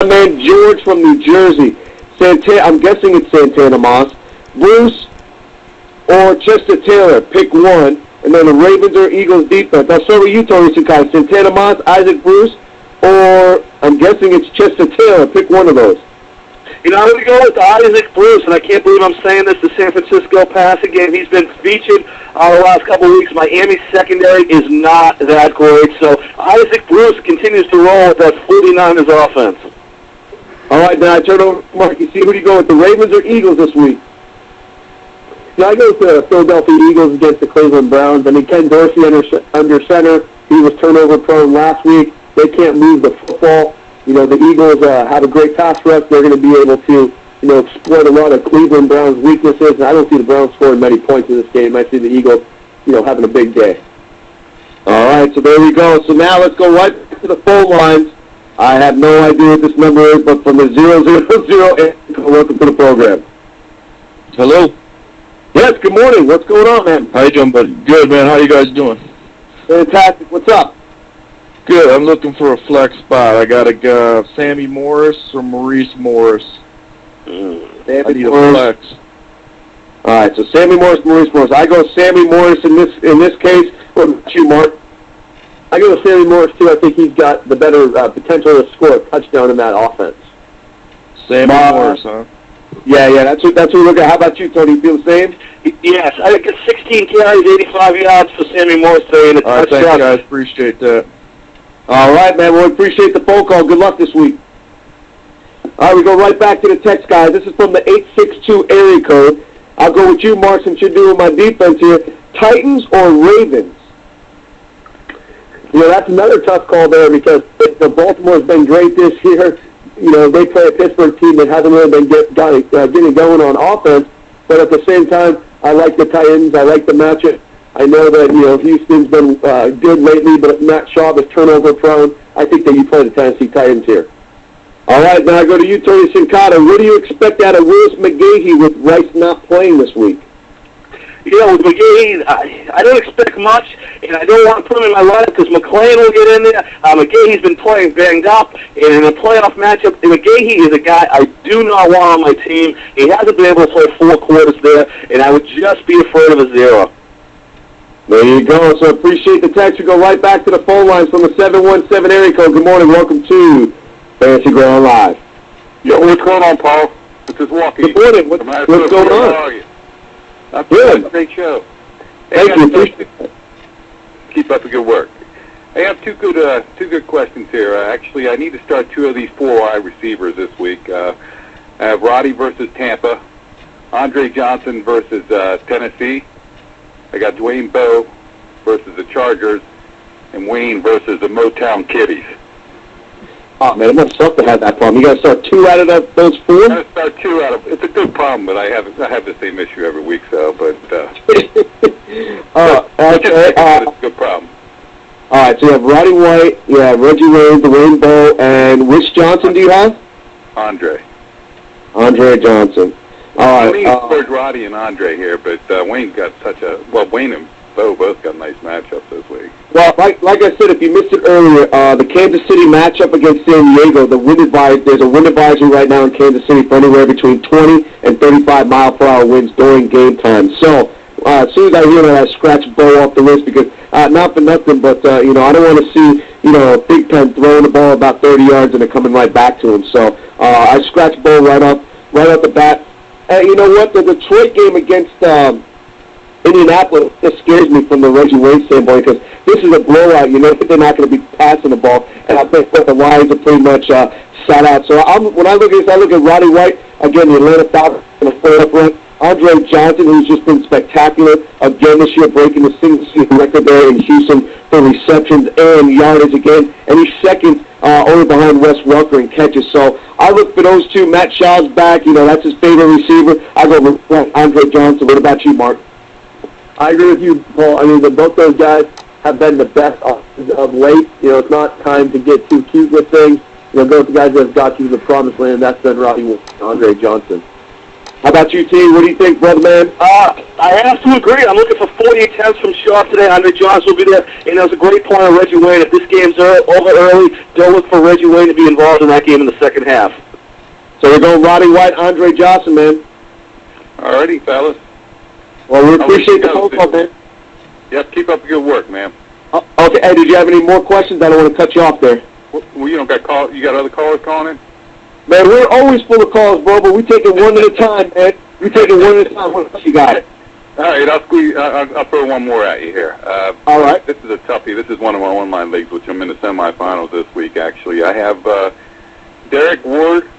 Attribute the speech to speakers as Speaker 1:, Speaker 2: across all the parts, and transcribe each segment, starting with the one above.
Speaker 1: man George from New Jersey. Santana, I'm guessing it's Santana Moss. Bruce or Chester Taylor, pick one. And then the Ravens or Eagles defense. I'll start with you, Tony Sakai. Santana Moss, Isaac Bruce, or I'm guessing it's Chester Taylor. Pick one of those.
Speaker 2: I'm going to go with Isaac Bruce, and I can't believe I'm saying this, the San Francisco passing game. He's been featured the last couple of weeks. Miami's secondary is not that great, so Isaac Bruce continues to roll with that 49ers offense.
Speaker 1: All right, now I turn over to Mark. You see, who do you go with, the Ravens or Eagles this week?
Speaker 3: Yeah, I go with the Philadelphia Eagles against the Cleveland Browns. I mean, Ken Dorsey under center. He was turnover prone last week. They can't move the football. The Eagles have a great pass rush. They're going to be able to, exploit a lot of Cleveland Browns' weaknesses. And I don't see the Browns scoring many points in this game. I see the Eagles, having a big day.
Speaker 1: All right, so there we go. So now let's go right to the phone lines. I have no idea what this number is, but from the 000, welcome to the program.
Speaker 4: Hello.
Speaker 1: Yes, good morning. What's going on, man?
Speaker 4: How you doing, buddy? Good, man. How you guys doing?
Speaker 1: Fantastic. What's up?
Speaker 4: Good. I'm looking for a flex spot. I got a Sammy Morris or Maurice Morris. I need a flex.
Speaker 1: All right, so Sammy Morris, Maurice Morris. I go Sammy Morris in this case. What about you, Mark?
Speaker 3: I go with Sammy Morris, too. I think he's got the better potential to score a touchdown in that offense.
Speaker 4: Sammy Morris, huh?
Speaker 1: Yeah, that's what we look at. How about you, Tony? You feel the same?
Speaker 2: Yes, I got 16 carries, 85 yards for Sammy Morris today, and a
Speaker 4: touchdown.
Speaker 2: touchdown.
Speaker 4: All right, thanks, guys. Appreciate that.
Speaker 1: All right, man. Well, we appreciate the phone call. Good luck this week. All right, we go right back to the text, guys. This is from the 862 area code. I'll go with you, Mark, since you're doing my defense here. Titans or Ravens?
Speaker 3: That's another tough call there because Baltimore's been great this year. They play a Pittsburgh team that hasn't really been getting going on offense. But at the same time, I like the Titans. I like the matchup. I know that, Houston's been good lately, but Matt Schaub is turnover prone. I think that you play the Tennessee Titans here.
Speaker 1: All right, now I go to you, Tony Sincata. What do you expect out of Willis McGahee with Rice not playing this week?
Speaker 2: With McGahee, I don't expect much, and I don't want to put him in my lineup because McClain will get in there. McGahee's been playing banged up, and in a playoff matchup, McGahee is a guy I do not want on my team. He hasn't been able to play 4 quarters there, and I would just be afraid of a 0.
Speaker 1: There you go. So appreciate the text. We go right back to the phone lines from the 717 area code. Good morning. Welcome to Fantasy Ground Live.
Speaker 5: Yo, what's going on, Paul? This is Walkie.
Speaker 1: Good morning. What's going on?
Speaker 5: How are you? I'm
Speaker 1: good.
Speaker 5: Great show.
Speaker 1: Thank you.
Speaker 5: Keep up the good work. I have two good questions here. Actually, I need to start 2 of these 4 wide receivers this week. I have Roddy versus Tampa, Andre Johnson versus Tennessee. I got Dwayne Bowe versus the Chargers, and Wayne versus the Motown Kitties.
Speaker 1: Oh, man, it must suck to have that problem. You got to start 2 out of those 4?
Speaker 5: I got to start 2 out of. It's a good problem, but I have the same issue every week. So, but
Speaker 1: okay.
Speaker 5: It's a good problem.
Speaker 1: All right, so you have Roddy White, you have Reggie Wayne, Dwayne Bowe, and which Johnson do you have?
Speaker 5: Andre
Speaker 1: Johnson. All right.
Speaker 5: I lean towards Roddy and Andre here, but Wayne's got Wayne and Bowe both got nice matchups this week.
Speaker 1: Well, like I said, if you missed it earlier, the Kansas City matchup against San Diego, there's a wind advisory right now in Kansas City for anywhere between 20 and 35 mile per hour winds during game time. So as soon as I hear that, I scratch Bowe off the list because not for nothing, but I don't want to see Big Ten throwing the ball about 30 yards and it coming right back to him. So I scratch Bowe right off the bat. And you know what? The Detroit game against Indianapolis, this scares me from the Reggie Wayne standpoint because this is a blowout. They're not going to be passing the ball, and I think that the Lions are pretty much sat out. So when I look at this, I look at Roddy White, again, the Atlanta Falcons in the 4 up front. Andre Johnson, who's just been spectacular again this year, breaking the single-season record there in Houston for receptions and yardage again, and he's second only behind Wes Welker in catches. So I look for those 2. Matt Shaw's back. That's his favorite receiver. I go with Andre Johnson. What about you, Mark?
Speaker 3: I agree with you, Paul. I mean, both those guys have been the best of late. It's not time to get too cute with things. Go with the guys that have got you to the promised land. That's been Roddy and Andre Johnson.
Speaker 1: How about you, T? What do you think, brother man?
Speaker 2: I have to agree. I'm looking for 40 attempts from sharp today. Andre Johnson will be there. And there was a great point on Reggie Wayne. If this game's over early, don't look for Reggie Wayne to be involved in that game in the second half.
Speaker 1: So we're going Roddy White, Andre Johnson, man.
Speaker 5: Alrighty, fellas.
Speaker 1: Well, we appreciate the phone call, man.
Speaker 5: Yep, keep up the good work, man.
Speaker 1: Okay, hey, did you have any more questions? I don't want to cut you off there.
Speaker 5: Well, you don't got call. You got other callers calling in?
Speaker 1: Man, we're always full of calls, bro, but we take it one at a time, man. We take it one at a time. What else you got?
Speaker 5: All right, I'll throw one more at you here.
Speaker 1: All right.
Speaker 5: This is a toughie. This is one of my online leagues, which I'm in the semifinals this week, actually. I have Derek Ward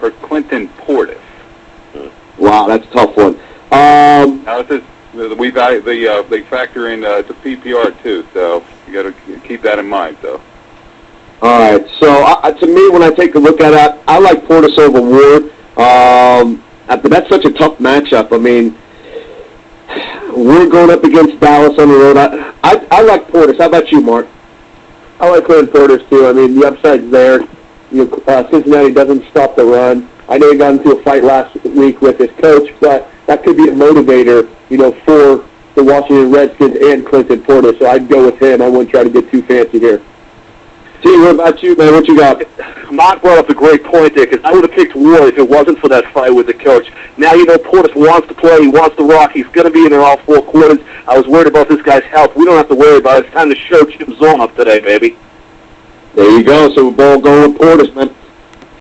Speaker 5: or Clinton Portis.
Speaker 1: Wow, that's a tough one.
Speaker 5: Now, this is, they factor in the PPR, too, so you got to keep that in mind, so.
Speaker 1: All right. So, to me, when I take a look at it, I like Portis over Ward. But that's such a tough matchup. I mean, we're going up against Dallas on the road. I like Portis. How about you, Mark?
Speaker 3: I like Clinton Portis, too. I mean, the upside's there. You know, Cincinnati doesn't stop the run. I know he got into a fight last week with his coach, but that could be a motivator, you know, for the Washington Redskins and Clinton Portis. So I'd go with him. I wouldn't try to get too fancy here.
Speaker 1: T, what about you, man? What you got?
Speaker 2: Mark brought up a great point there, because I would have picked Ward if it wasn't for that fight with the coach. Now you know Portis wants to play, he wants to rock, he's going to be in there all 4 quarters. I was worried about this guy's health. We don't have to worry about it. It's time to show Jim Zorn up today, baby.
Speaker 1: There you go. So we're both going with Portis, man.